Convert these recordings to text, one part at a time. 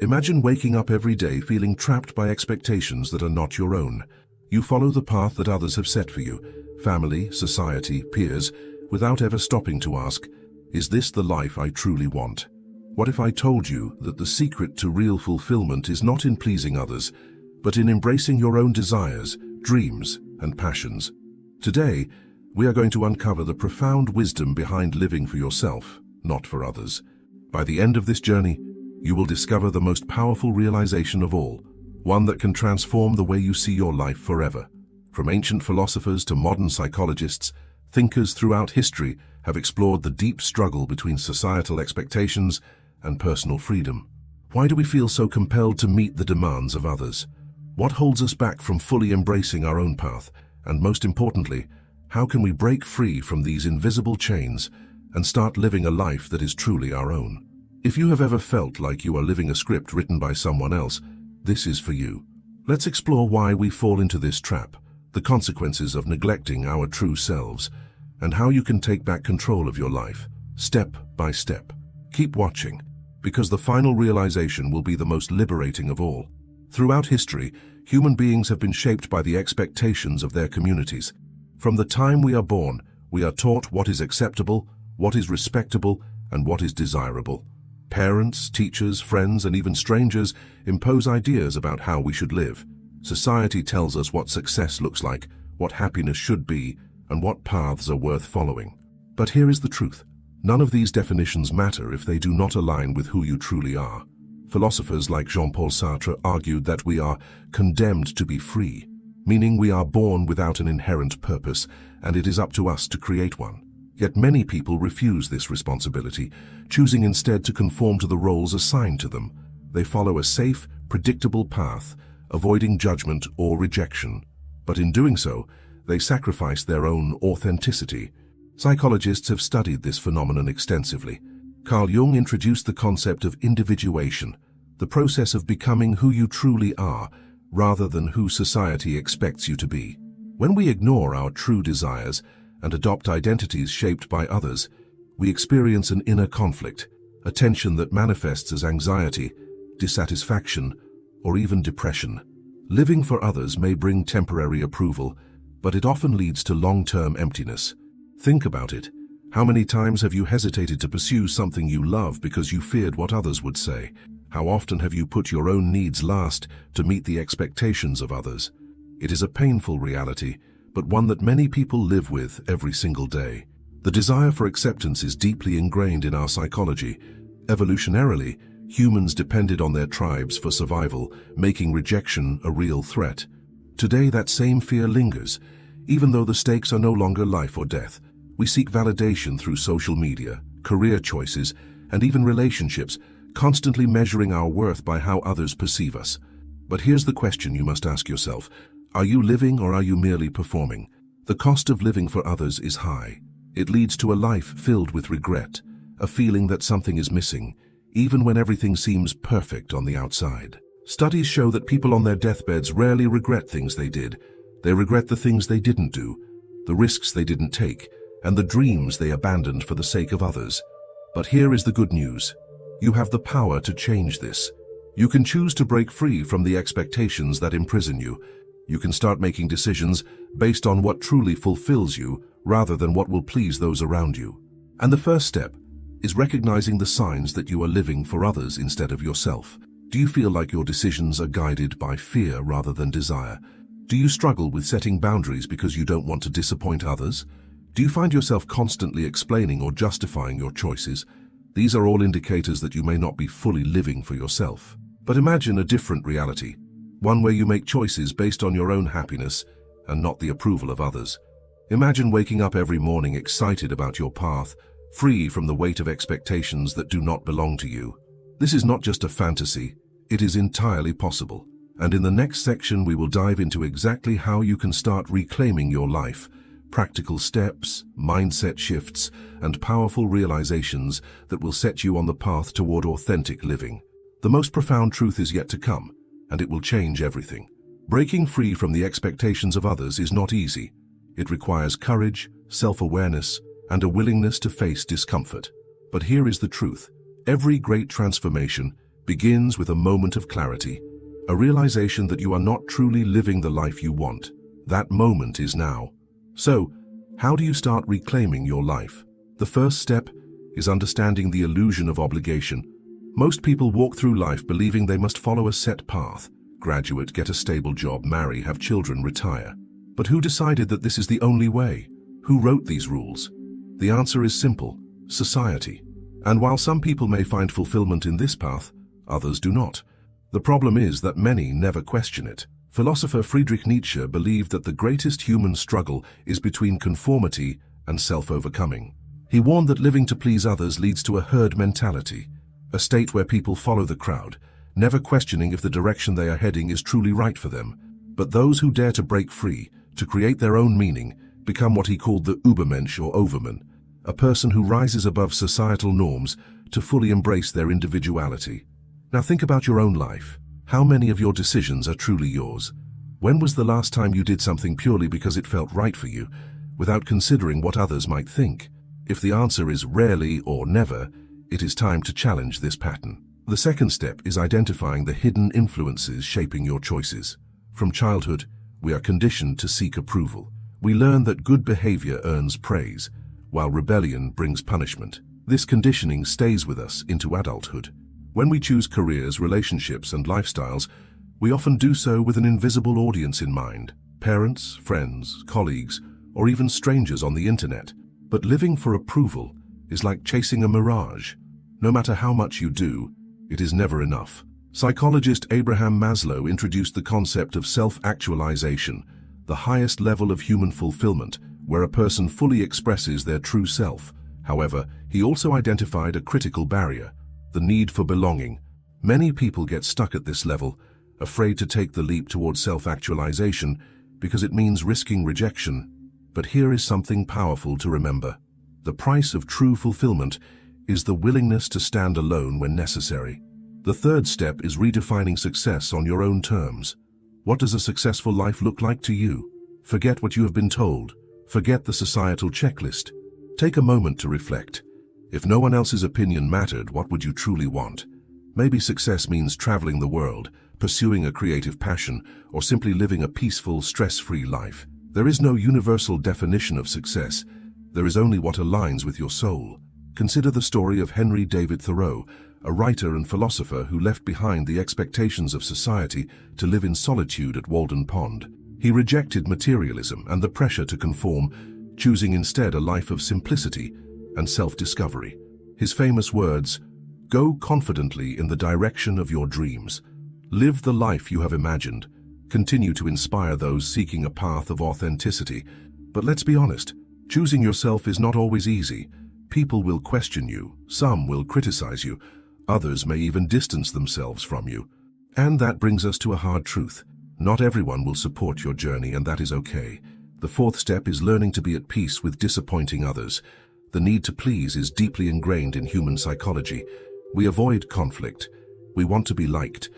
Imagine waking up every day feeling trapped by expectations that are not your own. You follow the path that others have set for you, family, society, peers, without ever stopping to ask, is this the life I truly want? What if I told you that the secret to real fulfillment is not in pleasing others, but in embracing your own desires, dreams, and passions? Today, we are going to uncover the profound wisdom behind living for yourself, not for others. By the end of this journey, you will discover the most powerful realization of all, one that can transform the way you see your life forever. From ancient philosophers to modern psychologists, thinkers throughout history have explored the deep struggle between societal expectations and personal freedom. Why do we feel so compelled to meet the demands of others? What holds us back from fully embracing our own path? And most importantly, how can we break free from these invisible chains and start living a life that is truly our own? If you have ever felt like you are living a script written by someone else, this is for you. Let's explore why we fall into this trap, the consequences of neglecting our true selves, and how you can take back control of your life, step by step. Keep watching, because the final realization will be the most liberating of all. Throughout history, human beings have been shaped by the expectations of their communities. From the time we are born, we are taught what is acceptable, what is respectable, and what is desirable. Parents, teachers, friends, and even strangers impose ideas about how we should live. Society tells us what success looks like, what happiness should be, and what paths are worth following. But here is the truth. None of these definitions matter if they do not align with who you truly are. Philosophers like Jean-Paul Sartre argued that we are condemned to be free, meaning we are born without an inherent purpose, and it is up to us to create one. Yet many people refuse this responsibility, choosing instead to conform to the roles assigned to them. They follow a safe, predictable path, avoiding judgment or rejection. But in doing so, they sacrifice their own authenticity. Psychologists have studied this phenomenon extensively. Carl Jung introduced the concept of individuation, the process of becoming who you truly are, rather than who society expects you to be. When we ignore our true desires and adopt identities shaped by others, we experience an inner conflict, a tension that manifests as anxiety, dissatisfaction, or even depression. Living for others may bring temporary approval, but it often leads to long-term emptiness. Think about it. How many times have you hesitated to pursue something you love because you feared what others would say? How often have you put your own needs last to meet the expectations of others? It is a painful reality, but one that many people live with every single day. The desire for acceptance is deeply ingrained in our psychology. Evolutionarily, humans depended on their tribes for survival, making rejection a real threat. Today, that same fear lingers. Even though the stakes are no longer life or death, we seek validation through social media, career choices, and even relationships, constantly measuring our worth by how others perceive us. But here's the question you must ask yourself. Are you living or are you merely performing? The cost of living for others is high. It leads to a life filled with regret, a feeling that something is missing, even when everything seems perfect on the outside. Studies show that people on their deathbeds rarely regret things they did. They regret the things they didn't do, the risks they didn't take, and the dreams they abandoned for the sake of others. But here is the good news. You have the power to change this. You can choose to break free from the expectations that imprison you. You can start making decisions based on what truly fulfills you rather than what will please those around you. And the first step is recognizing the signs that you are living for others instead of yourself. Do you feel like your decisions are guided by fear rather than desire? Do you struggle with setting boundaries because you don't want to disappoint others? Do you find yourself constantly explaining or justifying your choices? These are all indicators that you may not be fully living for yourself. But imagine a different reality, one where you make choices based on your own happiness and not the approval of others. Imagine waking up every morning excited about your path, free from the weight of expectations that do not belong to you. This is not just a fantasy, it is entirely possible. And in the next section, we will dive into exactly how you can start reclaiming your life, practical steps, mindset shifts, and powerful realizations that will set you on the path toward authentic living. The most profound truth is yet to come, and it will change everything. Breaking free from the expectations of others is not easy. It requires courage, self-awareness, and a willingness to face discomfort. But here is the truth. Every great transformation begins with a moment of clarity, a realization that you are not truly living the life you want. That moment is now. So, how do you start reclaiming your life? The first step is understanding the illusion of obligation. Most people walk through life believing they must follow a set path: graduate, get a stable job, marry, have children, retire. But who decided that this is the only way? Who wrote these rules? The answer is simple: society. And while some people may find fulfillment in this path, others do not. The problem is that many never question it. Philosopher Friedrich Nietzsche believed that the greatest human struggle is between conformity and self-overcoming. He warned that living to please others leads to a herd mentality, a state where people follow the crowd, never questioning if the direction they are heading is truly right for them. But those who dare to break free, to create their own meaning, become what he called the Übermensch or Overman, a person who rises above societal norms to fully embrace their individuality. Now think about your own life. How many of your decisions are truly yours? When was the last time you did something purely because it felt right for you, without considering what others might think? If the answer is rarely or never, it is time to challenge this pattern. The second step is identifying the hidden influences shaping your choices. From childhood, we are conditioned to seek approval. We learn that good behavior earns praise, while rebellion brings punishment. This conditioning stays with us into adulthood. When we choose careers, relationships, and lifestyles, we often do so with an invisible audience in mind: parents, friends, colleagues, or even strangers on the internet. But living for approval is like chasing a mirage. No matter how much you do, it is never enough. Psychologist Abraham Maslow introduced the concept of self-actualization, the highest level of human fulfillment, where a person fully expresses their true self. However, he also identified a critical barrier: the need for belonging. Many people get stuck at this level, afraid to take the leap towards self-actualization because it means risking rejection. But here is something powerful to remember. The price of true fulfillment is the willingness to stand alone when necessary. The third step is redefining success on your own terms. What does a successful life look like to you? Forget what you have been told. Forget the societal checklist. Take a moment to reflect. If no one else's opinion mattered, what would you truly want? Maybe success means traveling the world, pursuing a creative passion, or simply living a peaceful, stress-free life. There is no universal definition of success. There is only what aligns with your soul. Consider the story of Henry David Thoreau, a writer and philosopher who left behind the expectations of society to live in solitude at Walden Pond. He rejected materialism and the pressure to conform, choosing instead a life of simplicity and self-discovery. His famous words, "Go confidently in the direction of your dreams. Live the life you have imagined," continue to inspire those seeking a path of authenticity. But let's be honest, choosing yourself is not always easy. People will question you, some will criticize you, others may even distance themselves from you. And that brings us to a hard truth. Not everyone will support your journey, and that is okay. The fourth step is learning to be at peace with disappointing others. The need to please is deeply ingrained in human psychology. We avoid conflict. We want to be liked.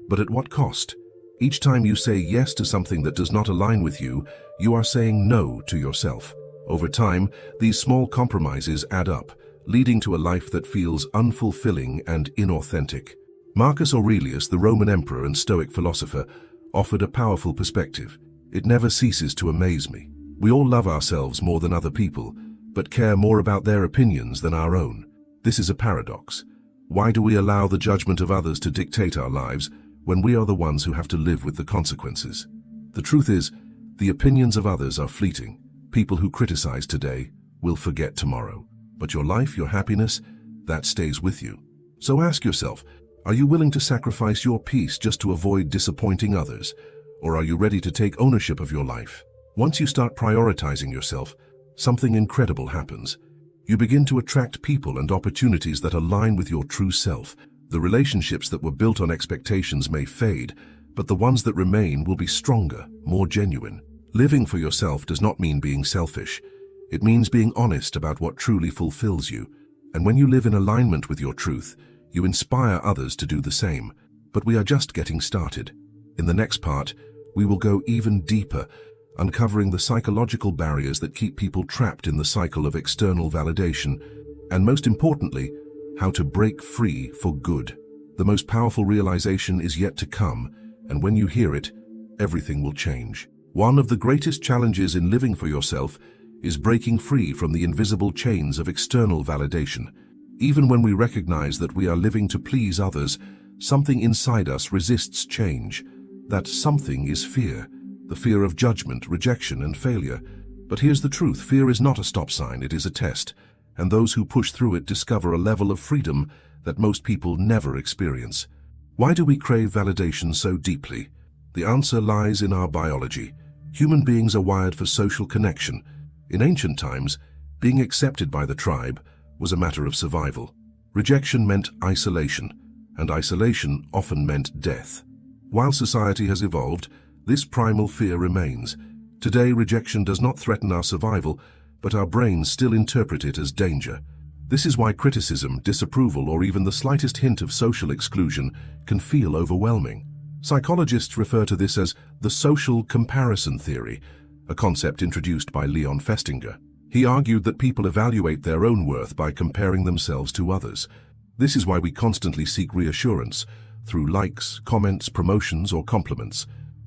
But at what cost? Each time you say yes to something that does not align with you, you are saying no to yourself. Over time, these small compromises add up, leading to a life that feels unfulfilling and inauthentic. Marcus Aurelius, the Roman emperor and Stoic philosopher, offered a powerful perspective. It never ceases to amaze me. We all love ourselves more than other people, but care more about their opinions than our own. This is a paradox. Why do we allow the judgment of others to dictate our lives when we are the ones who have to live with the consequences? The truth is, the opinions of others are fleeting. People who criticize today will forget tomorrow. But your life, your happiness, that stays with you. So ask yourself, are you willing to sacrifice your peace just to avoid disappointing others? Or are you ready to take ownership of your life? Once you start prioritizing yourself, something incredible happens. You begin to attract people and opportunities that align with your true self. The relationships that were built on expectations may fade, but the ones that remain will be stronger, more genuine. Living for yourself does not mean being selfish. It means being honest about what truly fulfills you. And when you live in alignment with your truth, you inspire others to do the same. But we are just getting started. In the next part, we will go even deeper, uncovering the psychological barriers that keep people trapped in the cycle of external validation, and most importantly, how to break free for good. The most powerful realization is yet to come, and when you hear it, everything will change. One of the greatest challenges in living for yourself is breaking free from the invisible chains of external validation. Even when we recognize that we are living to please others, something inside us resists change. That something is fear, the fear of judgment, rejection, and failure. But here's the truth: fear is not a stop sign, it is a test, and those who push through it discover a level of freedom that most people never experience. Why do we crave validation so deeply? The answer lies in our biology. Human beings are wired for social connection. In ancient times, being accepted by the tribe was a matter of survival. Rejection meant isolation, and isolation often meant death. While society has evolved, this primal fear remains. Today, rejection does not threaten our survival, but our brains still interpret it as danger. This is why criticism, disapproval, or even the slightest hint of social exclusion can feel overwhelming. Psychologists refer to this as the social comparison theory, a concept introduced by Leon Festinger. He argued that people evaluate their own worth by comparing themselves to others. This is why we constantly seek reassurance through likes, comments, promotions, or compliments.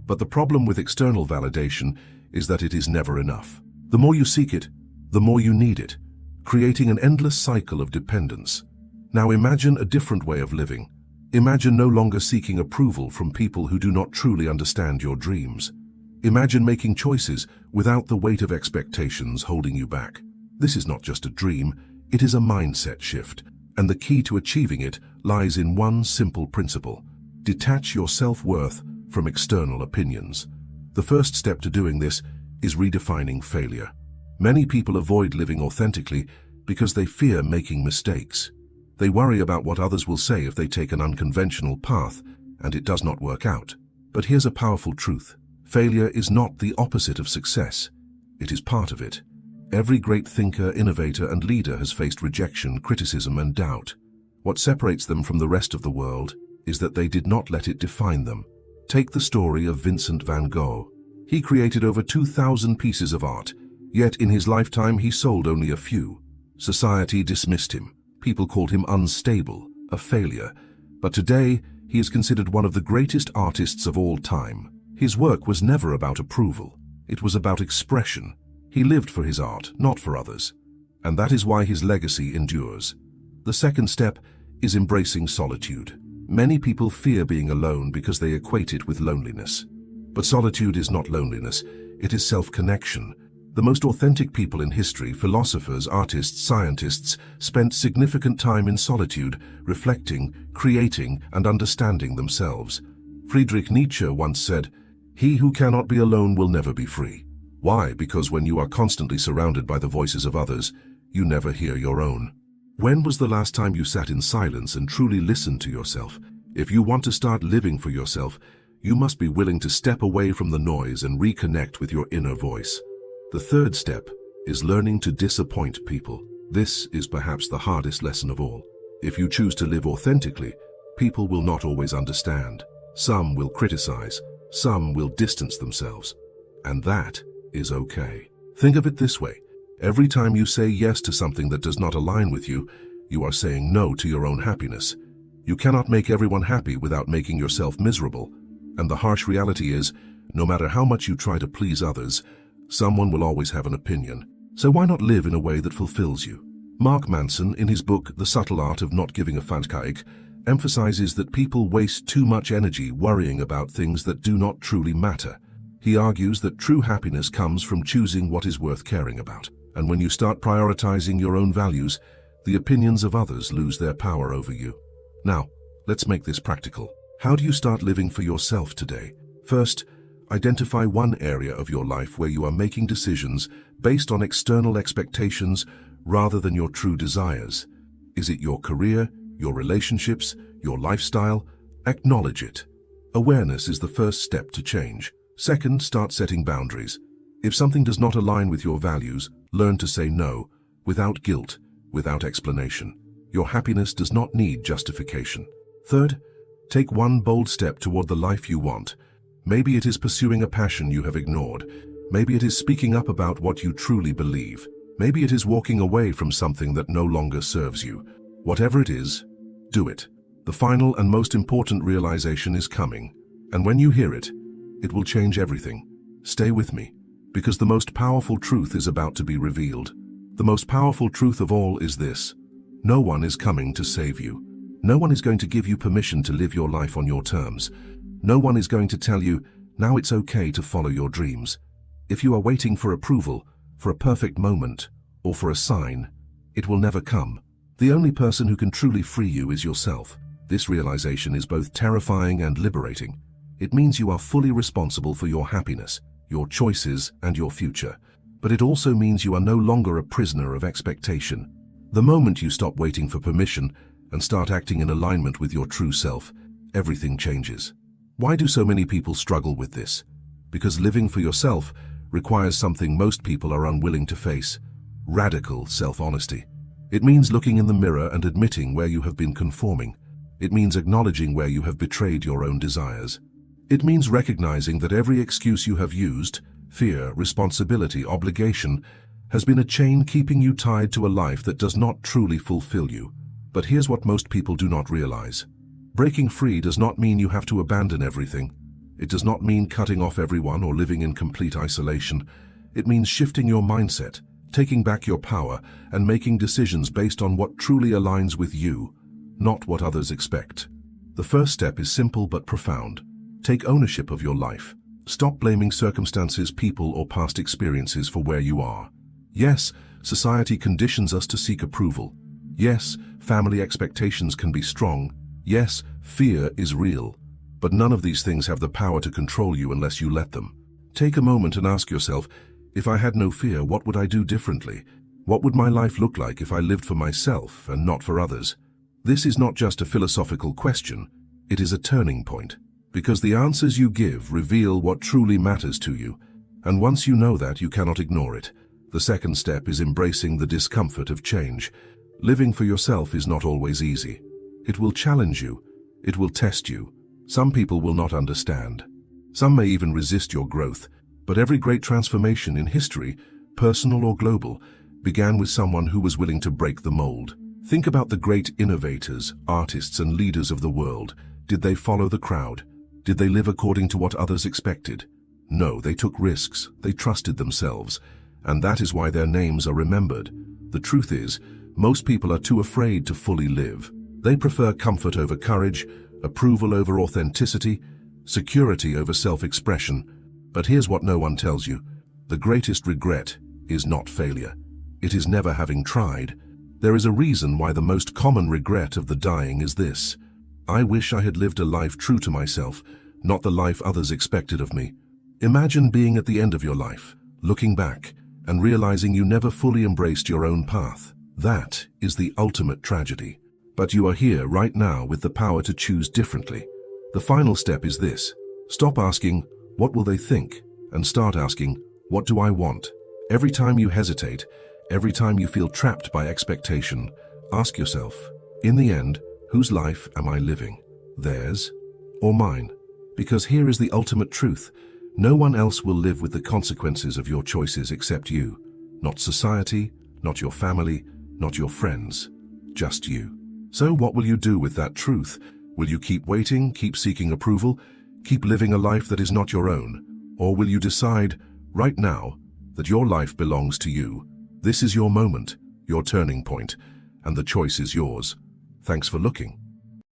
But the problem with external validation is that it is never enough. The more you seek it, the more you need it, creating an endless cycle of dependence. Now imagine a different way of living. Imagine no longer seeking approval from people who do not truly understand your dreams. Imagine making choices without the weight of expectations holding you back. This is not just a dream, it is a mindset shift, and the key to achieving it lies in one simple principle: detach your self-worth from external opinions. The first step to doing this is redefining failure. Many people avoid living authentically because they fear making mistakes. They worry about what others will say if they take an unconventional path and it does not work out. But here's a powerful truth: failure is not the opposite of success. It is part of it. Every great thinker, innovator, and leader has faced rejection, criticism, and doubt. What separates them from the rest of the world is that they did not let it define them. Take the story of Vincent van Gogh. He created over 2,000 pieces of art, yet in his lifetime he sold only a few. Society dismissed him. People called him unstable, a failure. But today, he is considered one of the greatest artists of all time. His work was never about approval. It was about expression. He lived for his art, not for others. And that is why his legacy endures. The second step is embracing solitude. Many people fear being alone because they equate it with loneliness. But solitude is not loneliness, it is self-connection. The most authentic people in history, philosophers, artists, scientists, spent significant time in solitude, reflecting, creating, and understanding themselves. Friedrich Nietzsche once said, "He who cannot be alone will never be free." Why? Because when you are constantly surrounded by the voices of others, you never hear your own. When was the last time you sat in silence and truly listened to yourself? If you want to start living for yourself, you must be willing to step away from the noise and reconnect with your inner voice. The third step is learning to disappoint people. This is perhaps the hardest lesson of all. If you choose to live authentically, people will not always understand. Some will criticize, some will distance themselves. And that is okay. Think of it this way: every time you say yes to something that does not align with you, you are saying no to your own happiness. You cannot make everyone happy without making yourself miserable. And the harsh reality is, no matter how much you try to please others, someone will always have an opinion. So why not live in a way that fulfills you? Mark Manson, in his book The Subtle Art of Not Giving a Fantkaik, emphasizes that people waste too much energy worrying about things that do not truly matter. He argues that true happiness comes from choosing what is worth caring about. And when you start prioritizing your own values, the opinions of others lose their power over you. Now, let's make this practical. How do you start living for yourself today? First, identify one area of your life where you are making decisions based on external expectations rather than your true desires. Is it your career, your relationships, your lifestyle? Acknowledge it. Awareness is the first step to change. Second, start setting boundaries. If something does not align with your values, learn to say no, without guilt, without explanation. Your happiness does not need justification. Third, take one bold step toward the life you want. Maybe it is pursuing a passion you have ignored. Maybe it is speaking up about what you truly believe. Maybe it is walking away from something that no longer serves you. Whatever it is, do it. The final and most important realization is coming, and when you hear it, it will change everything. Stay with me, because the most powerful truth is about to be revealed. The most powerful truth of all is this: no one is coming to save you. No one is going to give you permission to live your life on your terms. No one is going to tell you, now it's okay to follow your dreams. If you are waiting for approval, for a perfect moment, or for a sign, it will never come. The only person who can truly free you is yourself. This realization is both terrifying and liberating. It means you are fully responsible for your happiness, your choices, and your future. But it also means you are no longer a prisoner of expectation. The moment you stop waiting for permission and start acting in alignment with your true self, everything changes. Why do so many people struggle with this? Because living for yourself requires something most people are unwilling to face: radical self-honesty. It means looking in the mirror and admitting where you have been conforming. It means acknowledging where you have betrayed your own desires. It means recognizing that every excuse you have used, fear, responsibility, obligation, has been a chain keeping you tied to a life that does not truly fulfill you. But here's what most people do not realize. Breaking free does not mean you have to abandon everything. It does not mean cutting off everyone or living in complete isolation. It means shifting your mindset, taking back your power, and making decisions based on what truly aligns with you, not what others expect. The first step is simple but profound. Take ownership of your life. Stop blaming circumstances, people, or past experiences for where you are. Yes, society conditions us to seek approval. Yes, family expectations can be strong. Yes, fear is real. But none of these things have the power to control you unless you let them. Take a moment and ask yourself, if I had no fear, what would I do differently? What would my life look like if I lived for myself and not for others? This is not just a philosophical question, it is a turning point. Because the answers you give reveal what truly matters to you. And once you know that, you cannot ignore it. The second step is embracing the discomfort of change. Living for yourself is not always easy. It will challenge you. It will test you. Some people will not understand. Some may even resist your growth. But every great transformation in history, personal or global, began with someone who was willing to break the mold. Think about the great innovators, artists, and leaders of the world. Did they follow the crowd? Did they live according to what others expected? No, they took risks. They trusted themselves. And that is why their names are remembered. The truth is, most people are too afraid to fully live. They prefer comfort over courage, approval over authenticity, security over self-expression. But here's what no one tells you. The greatest regret is not failure. It is never having tried. There is a reason why the most common regret of the dying is this: I wish I had lived a life true to myself, not the life others expected of me. Imagine being at the end of your life, looking back, and realizing you never fully embraced your own path. That is the ultimate tragedy. But you are here right now with the power to choose differently. The final step is this: stop asking, what will they think? And start asking, what do I want? Every time you hesitate, every time you feel trapped by expectation, ask yourself, in the end, whose life am I living? Theirs or mine? Because here is the ultimate truth. No one else will live with the consequences of your choices except you. Not society, not your family, not your friends, just you. So what will you do with that truth? Will you keep waiting, keep seeking approval, keep living a life that is not your own? Or will you decide, right now, that your life belongs to you? This is your moment, your turning point, and the choice is yours. Thanks for looking.